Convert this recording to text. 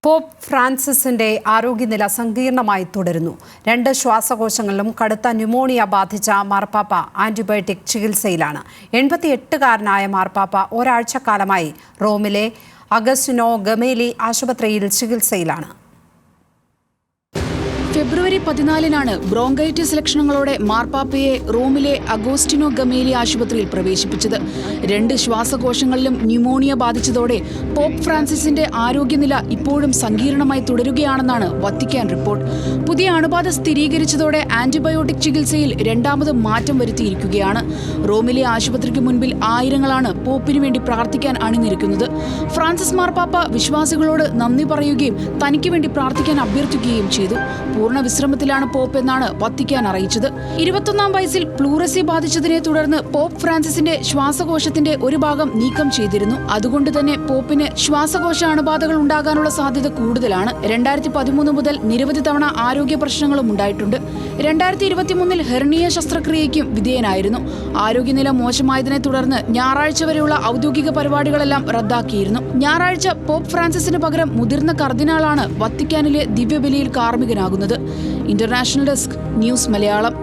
Pop ഫ്രാൻസിസിന്റെ ആരോഗ്യനില സങ്കീർണമായി തുടരുന്നു. 2 ശ്വാസകോശങ്ങളിലും കടുത്ത ന്യൂമോണിയ ബാധിച്ച മാർപ്പാപ്പ ആന്റിബയോട്ടിക് ചികിത്സയിലാണ്. 88-കാരനായ മാർപ്പാപ്പ ഒരാഴ്ചക്കാലമായി റോമിലെ അഗസ്റ്റിനോ ഗമേലി ആശുപത്രിയിൽ ചികിത്സയിലാണ്. ഫെബ്രുവരി 14-നാണ് ബ്രോങ്കൈറ്റിസ് ലക്ഷണങ്ങളോടെ മാർപ്പാപ്പയെ റോമിലെ അഗോസ്റ്റിനോ ഗമേലി ആശുപത്രിയിൽ പ്രവേശിപ്പിച്ചത്. 2 ശ്വാസകോശങ്ങളിലും ന്യൂമോണിയ ബാധിച്ചതോടെ പോപ്പ് ഫ്രാൻസിസിന്റെ ആരോഗ്യനില ഇപ്പോഴും സങ്കീർണമായി തുടരുകയാണെന്നാണ് വത്തിക്കാൻ റിപ്പോർട്ട്. പുതിയ അണുബാധ സ്ഥിരീകരിച്ചതോടെ ആന്റിബയോട്ടിക് ചികിത്സയിൽ രണ്ടാമത് മാറ്റം വരുത്തിയിരിക്കുകയാണ്. റോമിലെ ആശുപത്രിക്ക് മുൻപിൽ ആയിരങ്ങളാണ് പോപ്പിനു വേണ്ടി പ്രാർത്ഥിക്കാൻ അണിനിരക്കുന്നത്. ഫ്രാൻസിസ് മാർപ്പാപ്പ വിശ്വാസികളോട് നന്ദി പറയുകയും തനിക്ക് വേണ്ടി പ്രാർത്ഥിക്കാൻ അഭ്യർത്ഥിക്കുകയും ചെയ്തു. പൂർണ്ണ വിശ്രമത്തിലാണ് പോപ്പ് എന്നാണ് വത്തിക്കാൻ അറിയിച്ചത്. 21-ാം വയസ്സിൽ പ്ലൂറസി ബാധിച്ചതിനെ തുടർന്ന് പോപ്പ് ഫ്രാൻസിസിന്റെ ശ്വാസകോശത്തിന്റെ ഒരു ഭാഗം നീക്കം ചെയ്തിരുന്നു. അതുകൊണ്ട് തന്നെ പോപ്പിന് ശ്വാസകോശ അണുബാധകൾ ഉണ്ടാകാനുള്ള സാധ്യത കൂടുതലാണ്. 2013 മുതൽ നിരവധി തവണ ആരോഗ്യ പ്രശ്നങ്ങളും ഉണ്ടായിട്ടുണ്ട്. 2023-ൽ ഹെർണിയ ശസ്ത്രക്രിയയ്ക്കും വിധേയനായിരുന്നു. ആരോഗ്യനില മോശമായതിനെ തുടർന്ന് ഞായറാഴ്ച വരെയുള്ള ഔദ്യോഗിക പരിപാടികളെല്ലാം റദ്ദാക്കിയിരുന്നു. ഞായറാഴ്ച പോപ്പ് ഫ്രാൻസിസിന് പകരം മുതിർന്ന കർദിനാളാണ് വത്തിക്കാനിലെ ദിവ്യബലിയിൽ കാർമ്മികനാകുന്നത്. International desk, news Malayalam.